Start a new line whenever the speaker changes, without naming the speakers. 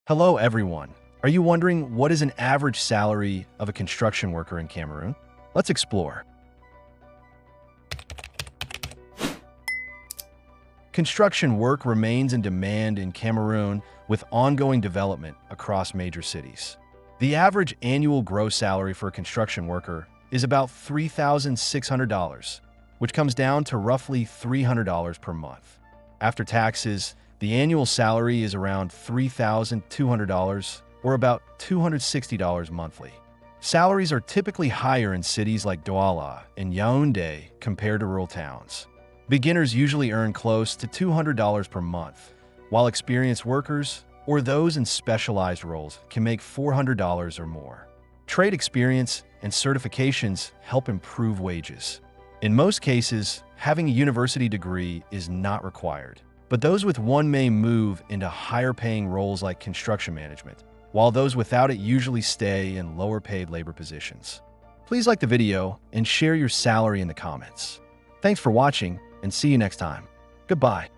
Hello, everyone. Are you wondering what is an average salary of a construction worker in Cameroon? Let's explore. Construction work remains in demand in Cameroon with ongoing development across major cities. The average annual gross salary for a construction worker is about $3,600, which comes down to roughly $300 per month. After taxes, the annual salary is around $3,200 or about $260 monthly. Salaries are typically higher in cities like Douala and Yaoundé compared to rural towns. Beginners usually earn close to $200 per month, while experienced workers or those in specialized roles can make $400 or more. Trade experience and certifications help improve wages. In most cases, having a university degree is not required, but those with one may move into higher-paying roles like construction management, while those without it usually stay in lower-paid labor positions. Please like the video and share your salary in the comments. Thanks for watching, and see you next time. Goodbye.